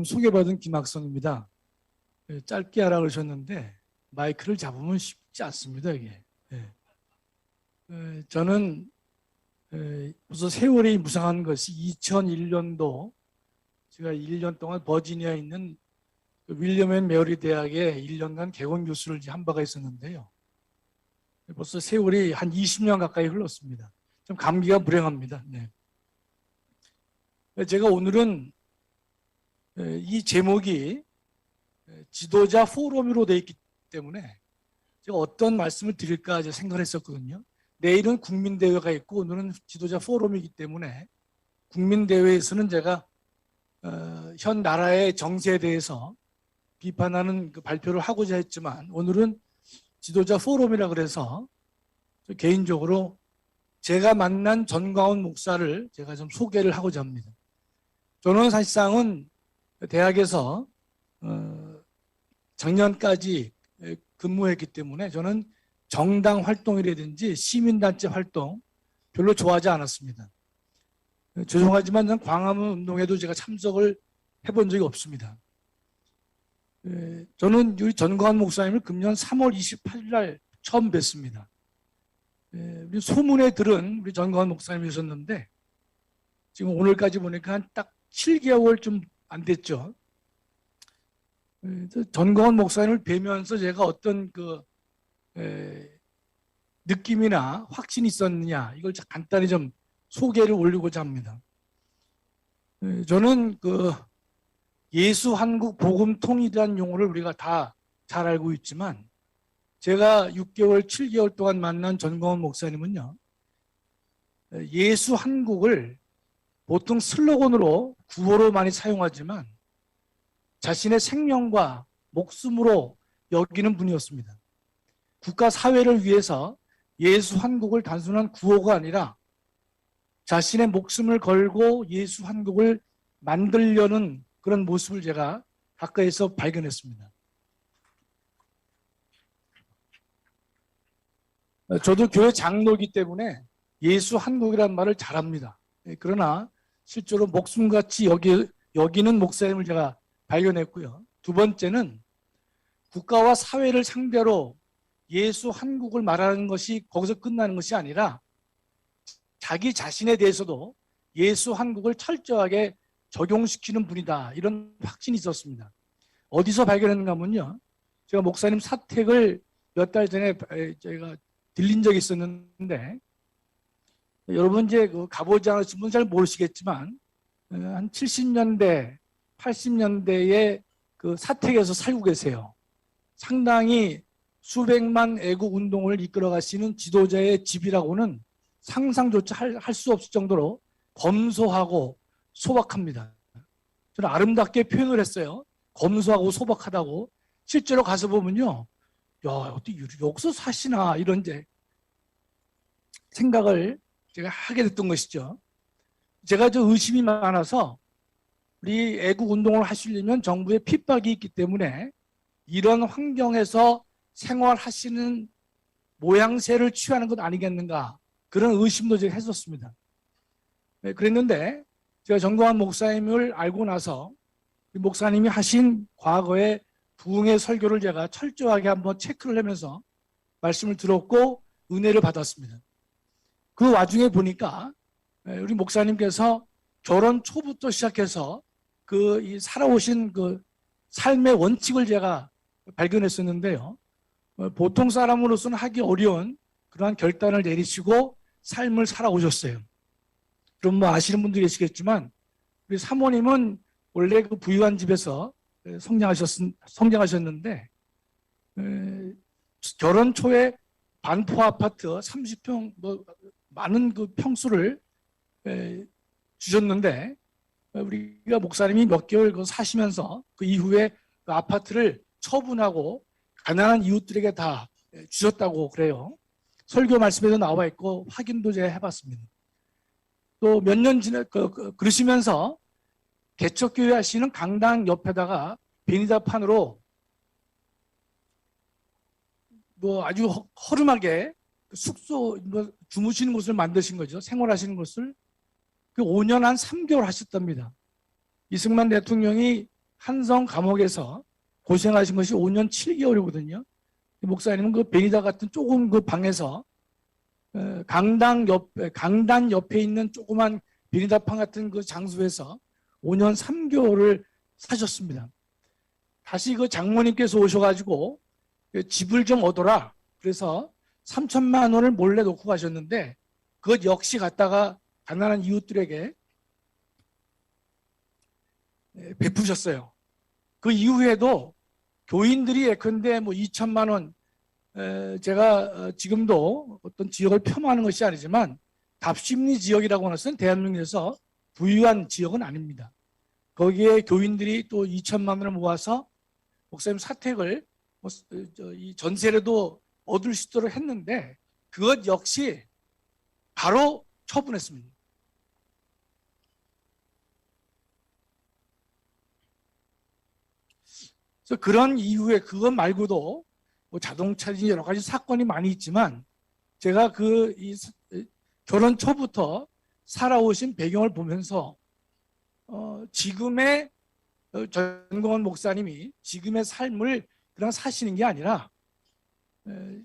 소개받은 김학성입니다. 짧게 하라 그러셨는데 마이크를 잡으면 쉽지 않습니다. 이게. 저는 벌써 세월이 무상한 것이 2001년도 제가 1년 동안 버지니아에 있는 윌리엄 앤 메어리 대학에 1년간 개원 교수를 한 바가 있었는데요. 벌써 세월이 한 20년 가까이 흘렀습니다. 좀 감기가 불행합니다. 네. 제가 오늘은 이 제목이 지도자 포럼으로 되어 있기 때문에 제가 어떤 말씀을 드릴까 생각을 했었거든요. 내일은 국민대회가 있고 오늘은 지도자 포럼이기 때문에 국민대회에서는 제가 현 나라의 정세에 대해서 비판하는 그 발표를 하고자 했지만 오늘은 지도자 포럼이라 그래서 개인적으로 제가 만난 전광훈 목사를 제가 좀 소개를 하고자 합니다. 저는 사실상은 대학에서 작년까지 근무했기 때문에 저는 정당 활동이라든지 시민단체 활동 별로 좋아하지 않았습니다. 죄송하지만 저는 광화문 운동에도 제가 참석을 해본 적이 없습니다. 저는 우리 전광훈 목사님을 금년 3월 28일 날 처음 뵀습니다. 우리 소문에 들은 우리 전광훈 목사님이셨는데 지금 오늘까지 보니까 딱 7개월 좀 안 됐죠. 전광훈 목사님을 뵈면서 제가 어떤 느낌이나 확신이 있었느냐 이걸 간단히 좀 소개를 올리고자 합니다. 저는 예수 한국 복음통이라는 용어를 우리가 다 잘 알고 있지만 제가 6개월, 7개월 동안 만난 전광훈 목사님은요. 예수 한국을 보통 슬로건으로 구호로 많이 사용하지만 자신의 생명과 목숨으로 여기는 분이었습니다. 국가 사회를 위해서 예수 한국을 단순한 구호가 아니라 자신의 목숨을 걸고 예수 한국을 만들려는 그런 모습을 제가 가까이서 발견했습니다. 저도 교회 장로이기 때문에 예수 한국이라는 말을 잘합니다. 그러나 실제로 목숨같이 여기는 목사님을 제가 발견했고요. 두 번째는 국가와 사회를 상대로 예수 한국을 말하는 것이 거기서 끝나는 것이 아니라 자기 자신에 대해서도 예수 한국을 철저하게 적용시키는 분이다. 이런 확신이 있었습니다. 어디서 발견했는가 하면요. 제가 목사님 사택을 몇 달 전에 제가 들린 적이 있었는데 여러분 이제 가보지 않으신 분은 잘 모르시겠지만 한 70년대, 80년대에 그 사택에서 살고 계세요. 상당히 수백만 애국 운동을 이끌어 가시는 지도자의 집이라고는 상상조차 할 수 없을 정도로 검소하고 소박합니다. 저는 아름답게 표현을 했어요. 검소하고 소박하다고. 실제로 가서 보면요. 야, 어떻게 여기서 사시나 이런 이제 생각을 제가 하게 됐던 것이죠. 제가 저 의심이 많아서 우리 애국 운동을 하시려면 정부의 핍박이 있기 때문에 이런 환경에서 생활하시는 모양새를 취하는 것 아니겠는가 그런 의심도 제가 했었습니다. 그랬는데 제가 전광훈 목사님을 알고 나서 목사님이 하신 과거의 부흥의 설교를 제가 철저하게 한번 체크를 하면서 말씀을 들었고 은혜를 받았습니다. 그 와중에 보니까 우리 목사님께서 결혼 초부터 시작해서 이 살아오신 그 삶의 원칙을 제가 발견했었는데요. 보통 사람으로서는 하기 어려운 그러한 결단을 내리시고 삶을 살아오셨어요. 그럼 뭐 아시는 분들이 계시겠지만 우리 사모님은 원래 그 부유한 집에서 성장하셨는데 결혼 초에 반포 아파트 30평 많은 그 평수를 주셨는데 우리가 목사님이 몇 개월 사시면서 그 이후에 그 아파트를 처분하고 가난한 이웃들에게 다 주셨다고 그래요. 설교 말씀에도 나와 있고 확인도 제가 해봤습니다. 또 몇 년 그러시면서 개척교회 하시는 강당 옆에다가 베니다판으로 아주 허름하게 숙소 주무시는 곳을 만드신 거죠. 생활하시는 곳을. 그 5년 한 3개월 하셨답니다. 이승만 대통령이 한성 감옥에서 고생하신 것이 5년 7개월이거든요. 목사님은 그 베니다 같은 조금 그 방에서 강단 옆에 있는 조그만 베니다방 같은 그 장소에서 5년 3개월을 사셨습니다. 다시 그 장모님께서 오셔가지고 집을 좀 얻어라. 그래서 3천만 원을 몰래 놓고 가셨는데 그것 역시 갖다가 가난한 이웃들에게 베푸셨어요. 그 이후에도 교인들이 예컨대 뭐 2천만 원, 제가 지금도 어떤 지역을 폄하하는 것이 아니지만 답심리 지역이라고 하는 것은 대한민국에서 부유한 지역은 아닙니다. 거기에 교인들이 또 2천만 원을 모아서 목사님 사택을 이 전세라도 얻을 수 있도록 했는데 그것 역시 바로 처분했습니다. 그래서 그런 이후에 그것 말고도 뭐 자동차지 여러 가지 사건이 많이 있지만 제가 결혼 초부터 살아오신 배경을 보면서 지금의 전광훈 목사님이 지금의 삶을 그냥 사시는 게 아니라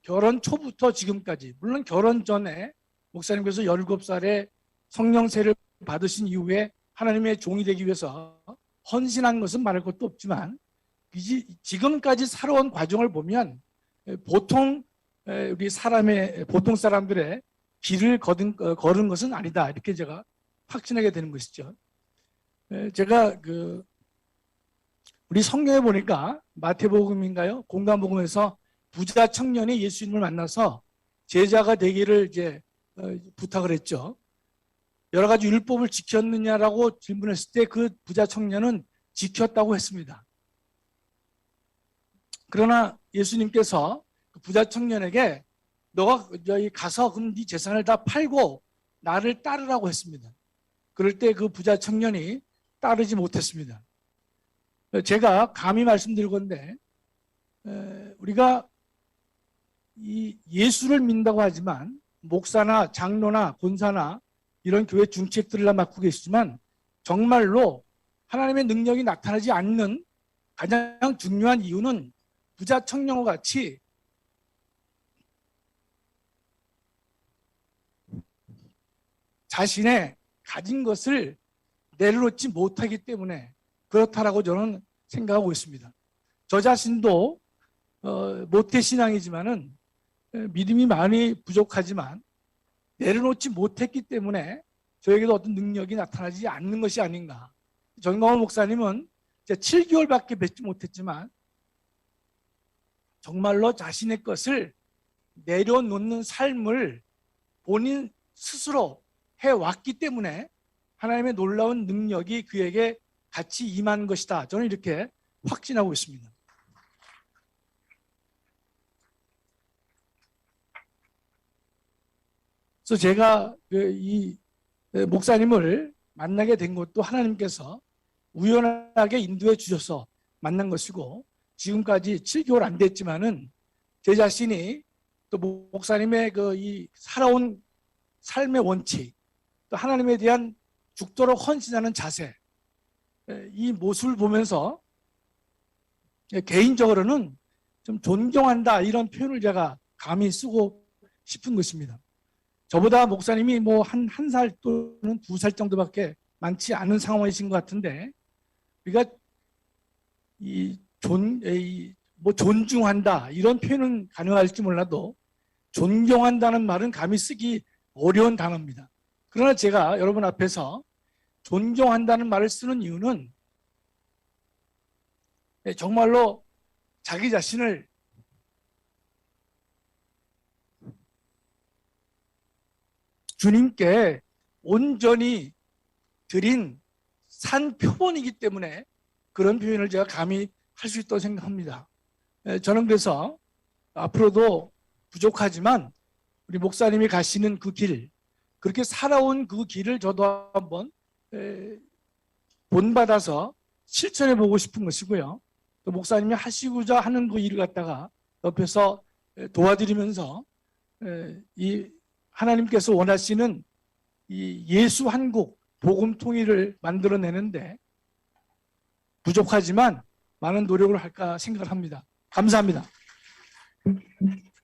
결혼 초부터 지금까지, 물론 결혼 전에 목사님께서 17살에 성령세를 받으신 이후에 하나님의 종이 되기 위해서 헌신한 것은 말할 것도 없지만 지금까지 살아온 과정을 보면 보통 보통 사람들의 길을 걸은 것은 아니다, 이렇게 제가 확신하게 되는 것이죠. 제가 우리 성경에 보니까 마태복음인가요? 공간복음에서 부자 청년이 예수님을 만나서 제자가 되기를 이제 부탁을 했죠. 여러 가지 율법을 지켰느냐라고 질문했을 때 그 부자 청년은 지켰다고 했습니다. 그러나 예수님께서 그 부자 청년에게 너가 여기 가서 그럼 네 재산을 다 팔고 나를 따르라고 했습니다. 그럴 때 그 부자 청년이 따르지 못했습니다. 제가 감히 말씀드리건데 우리가 이 예수를 믿는다고 하지만 목사나 장로나 권사나 이런 교회 중책들을 맡고 계시지만 정말로 하나님의 능력이 나타나지 않는 가장 중요한 이유는 부자 청년과 같이 자신의 가진 것을 내려놓지 못하기 때문에 그렇다라고 저는 생각하고 있습니다. 저 자신도 모태신앙이지만은 믿음이 많이 부족하지만 내려놓지 못했기 때문에 저에게도 어떤 능력이 나타나지 않는 것이 아닌가. 전광훈 목사님은 7개월밖에 뵙지 못했지만 정말로 자신의 것을 내려놓는 삶을 본인 스스로 해왔기 때문에 하나님의 놀라운 능력이 그에게 같이 임한 것이다. 저는 이렇게 확신하고 있습니다. 그래서 제가 이 목사님을 만나게 된 것도 하나님께서 우연하게 인도해 주셔서 만난 것이고 지금까지 7개월 안 됐지만은 제 자신이 또 목사님의 이 살아온 삶의 원칙, 또 하나님에 대한 죽도록 헌신하는 자세, 이 모습을 보면서 개인적으로는 좀 존경한다, 이런 표현을 제가 감히 쓰고 싶은 것입니다. 저보다 목사님이 뭐 한 살 또는 2살 정도밖에 많지 않은 상황이신 것 같은데 우리가 존중한다 이런 표현은 가능할지 몰라도 존경한다는 말은 감히 쓰기 어려운 단어입니다. 그러나 제가 여러분 앞에서 존경한다는 말을 쓰는 이유는 정말로 자기 자신을 주님께 온전히 드린 산 표본이기 때문에 그런 표현을 제가 감히 할 수 있다고 생각합니다. 저는 그래서 앞으로도 부족하지만 우리 목사님이 가시는 그 길, 그렇게 살아온 그 길을 저도 한번 본받아서 실천해 보고 싶은 것이고요. 또 목사님이 하시고자 하는 그 일을 갖다가 옆에서 도와드리면서 이 하나님께서 원하시는 이 예수 한국 복음 통일을 만들어내는데 부족하지만 많은 노력을 할까 생각을 합니다. 감사합니다.